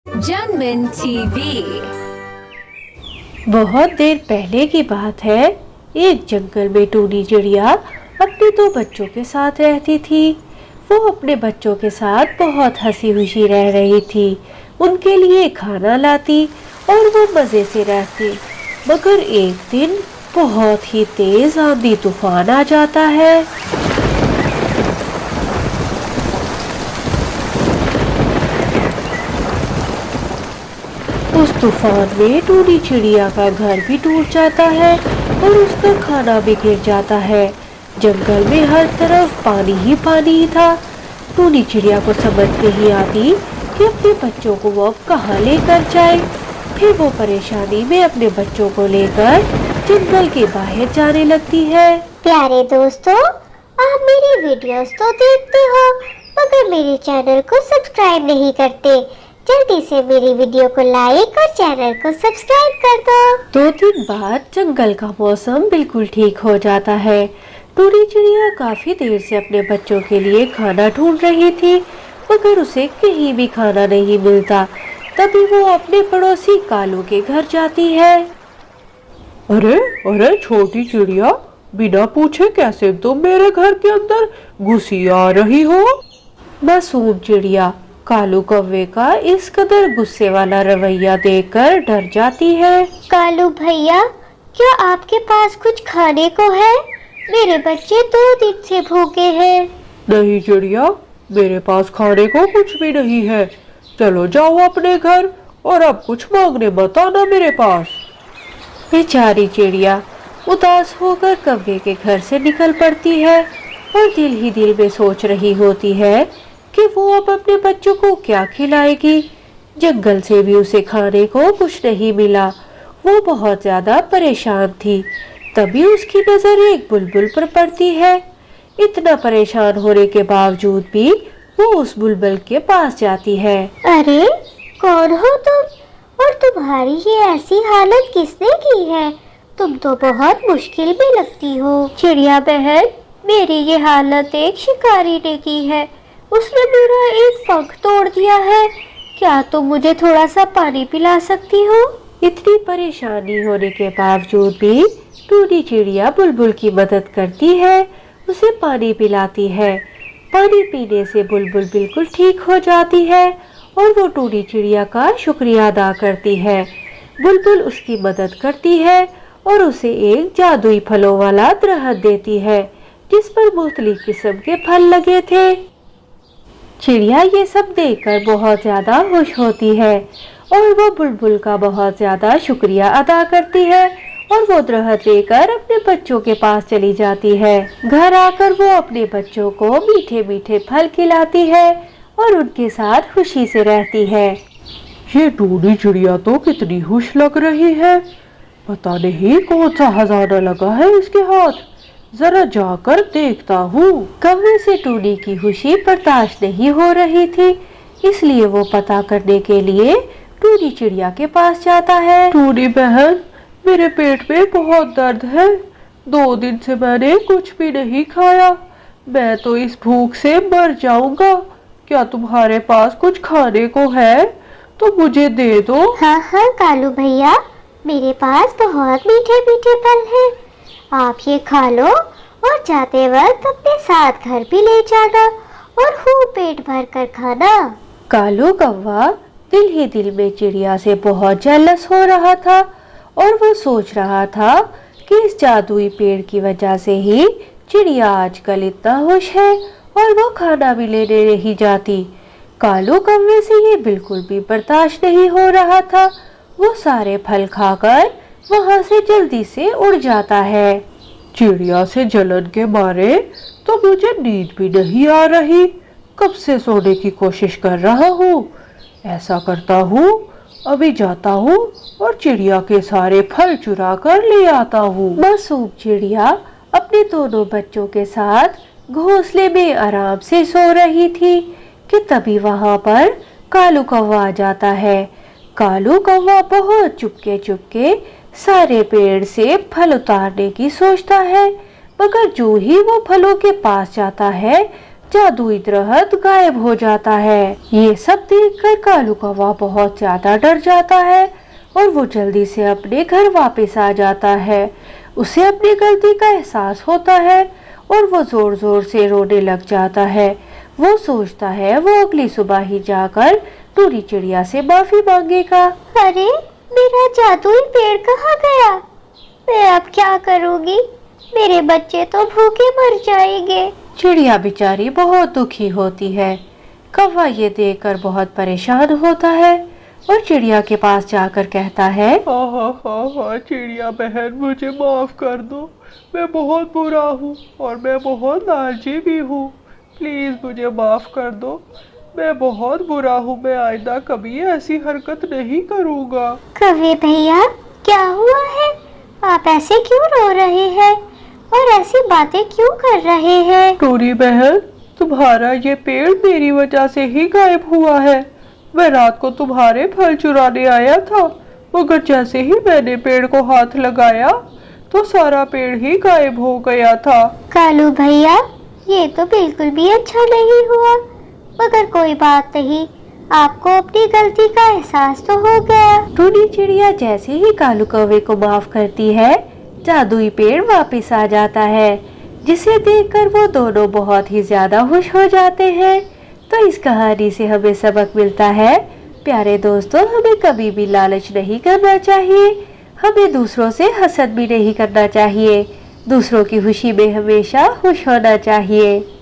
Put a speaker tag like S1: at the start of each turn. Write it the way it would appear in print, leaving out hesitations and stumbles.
S1: जनमन TV.
S2: बहुत देर पहले की बात है। एक जंगल में टूनी चिड़िया अपने दो बच्चों के साथ रहती थी। वो अपने बच्चों के साथ बहुत हंसी खुशी रह रही थी, उनके लिए खाना लाती और वो मज़े से रहती। मगर एक दिन बहुत ही तेज आंधी तूफान आ जाता है। उस तूफान में टूनी चिड़िया का घर भी टूट जाता है और उसका खाना भी गिर जाता है। जंगल में हर तरफ पानी ही पानी था। टूनी चिड़िया को समझ नहीं आती कि अपने बच्चों को वो अब कहाँ लेकर जाए। फिर वो परेशानी में अपने बच्चों को लेकर जंगल के बाहर जाने लगती है।
S3: प्यारे दोस्तों, आप मेरी वीडियोस तो देखते हो मगर मेरे चैनल को सब्सक्राइब नहीं करते। जल्दी से मेरी वीडियो को लाइक और चैनल को सब्सक्राइब कर दो।
S2: 2 दिन बाद जंगल का मौसम बिल्कुल ठीक हो जाता है। टूनी चिड़िया काफी देर से अपने बच्चों के लिए खाना ढूंढ रही थी, मगर उसे कहीं भी खाना नहीं मिलता। तभी वो अपने पड़ोसी कालू के घर जाती है।
S4: अरे अरे छोटी चिड़िया, बिना पूछे कैसे तुम मेरे घर के अंदर घुसी आ रही हो?
S2: मासूम चिड़िया कालू कौवे का इस कदर गुस्से वाला रवैया देखकर डर जाती है।
S3: कालू भैया, क्या आपके पास कुछ खाने को है? मेरे बच्चे 2 दिन से भूखे हैं।
S4: नहीं चिड़िया, मेरे पास खाने को कुछ भी नहीं है। चलो जाओ अपने घर और अब कुछ मांगने मत आना मेरे पास।
S2: बेचारी चिड़िया उदास होकर कौवे के घर से निकल पड़ती है और दिल ही दिल में सोच रही होती है कि वो अब अपने बच्चों को क्या खिलाएगी। जंगल से भी उसे खाने को कुछ नहीं मिला। वो बहुत ज्यादा परेशान थी। तभी उसकी नजर एक बुलबुल पर पड़ती है। इतना परेशान होने के बावजूद भी वो उस बुलबुल के पास जाती है।
S3: अरे कौन हो तुम और तुम्हारी ये ऐसी हालत किसने की है? तुम तो बहुत मुश्किल में लगती हो। चिड़िया बहन, मेरी ये हालत एक शिकारी ने की है। उसने मेरा एक पंख तोड़ दिया है। क्या तुम मुझे थोड़ा सा पानी पिला सकती हो?
S2: इतनी परेशानी होने के बावजूद भी टूनी चिड़िया बुलबुल की मदद करती है, उसे पानी पिलाती है। पानी पीने से बुलबुल बिल्कुल ठीक हो जाती है और वो टूनी चिड़िया का शुक्रिया अदा करती है। बुलबुल उसकी मदद करती है और उसे एक जादुई फलों वाला दरख्त देती है जिस पर मुख्तलिफ किस्म के फल लगे थे। चिड़िया ये सब देखकर बहुत ज्यादा खुश होती है और वो बुलबुल का बहुत ज्यादा शुक्रिया अदा करती है और वो दरख्त लेकर अपने बच्चों के पास चली जाती है। घर आकर वो अपने बच्चों को मीठे मीठे फल खिलाती है और उनके साथ खुशी से रहती है।
S4: ये टूनी चिड़िया तो कितनी खुश लग रही है। पता नहीं कौन सा खजाना लगा है इसके हाथ। जरा जाकर देखता हूँ।
S2: कौवे से टूनी की खुशी बर्दाश्त नहीं हो रही थी, इसलिए वो पता करने के लिए टूनी चिड़िया के पास जाता है।
S4: टूनी बहन, मेरे पेट में बहुत दर्द है। 2 दिन से मैंने कुछ भी नहीं खाया। मैं तो इस भूख से मर जाऊंगा। क्या तुम्हारे पास कुछ खाने को है तो मुझे दे दो।
S3: हाँ हाँ कालू भैया, मेरे पास बहुत मीठे मीठे फल हैं। आप ये खा लो और जाते वक्त अपने साथ घर भी ले जाना और खूब पेट भर कर खाना।
S2: कालू कौवा दिल ही दिल में चिड़िया से बहुत जेलस हो रहा था और वो सोच रहा था कि इस जादुई पेड़ की वजह से ही चिड़िया आजकल इतना खुश है और वो खाना भी लेने नहीं जाती। कालू कौवे से ये बिल्कुल भी बर्दाश्त नहीं हो रहा था। वो सारे फल खाकर वहां से जल्दी से उड़ जाता है।
S4: चिड़िया से जलन के मारे तो मुझे नींद भी नहीं आ रही। कब से सोने की कोशिश कर रहा हूँ। ऐसा करता हूँ, अभी जाता हूँ और चिड़िया के सारे फल चुरा कर ले आता हूँ।
S2: मासूम चिड़िया अपने दोनों बच्चों के साथ घोंसले में आराम से सो रही थी कि तभी वहां पर कालू कौवा आ जाता है। कालू कौवा बहुत चुपके चुपके सारे पेड़ से फल उतारने की सोचता है, मगर जो ही वो फलों के पास जाता है जादुई दरख्त गायब हो जाता है। ये सब देखकर कालू कौवा बहुत ज्यादा डर जाता है और वो जल्दी से अपने घर वापस आ जाता है। उसे अपनी गलती का एहसास होता है और वो जोर जोर से रोने लग जाता है। वो सोचता है वो अगली सुबह ही जाकर टूरी चिड़िया से माफी मांगेगा।
S3: अरे मेरा जादुई पेड़ कहाँ गया? मैं अब क्या करूँगी? मेरे बच्चे तो भूखे मर जाएंगे।
S2: चिड़िया बेचारी बहुत दुखी होती है। कौवा ये देखकर बहुत परेशान होता है और चिड़िया के पास जाकर कहता है,
S4: हाँ चिड़िया बहन, मुझे माफ कर दो। मैं बहुत बुरा हूँ और मैं बहुत लालची भी हूँ। प्लीज मुझे माफ कर दो। मैं बहुत बुरा हूँ। मैं आइंदा कभी ऐसी हरकत नहीं करूँगा।
S3: कौवे भैया, क्या हुआ है? आप ऐसे क्यों रो रहे हैं और ऐसी बातें क्यों कर रहे हैं?
S4: टूरी बहन, तुम्हारा ये पेड़ मेरी वजह से ही गायब हुआ है। मैं रात को तुम्हारे फल चुराने आया था, मगर जैसे ही मैंने पेड़ को हाथ लगाया तो सारा पेड़ ही गायब हो गया था।
S3: कालू भैया, ये तो बिल्कुल भी अच्छा नहीं हुआ, मगर कोई बात नहीं, आपको अपनी गलती का एहसास तो हो गया।
S2: टूनी चिड़िया जैसे ही कालू कौवे को माफ करती है, जादुई पेड़ वापस आ जाता है, जिसे देखकर वो दोनों बहुत ही ज्यादा खुश हो जाते हैं। तो इस कहानी से हमें सबक मिलता है, प्यारे दोस्तों, हमें कभी भी लालच नहीं करना चाहिए। हमें दूसरों से हसद भी नहीं करना चाहिए। दूसरों की खुशी में हमेशा खुश होना चाहिए।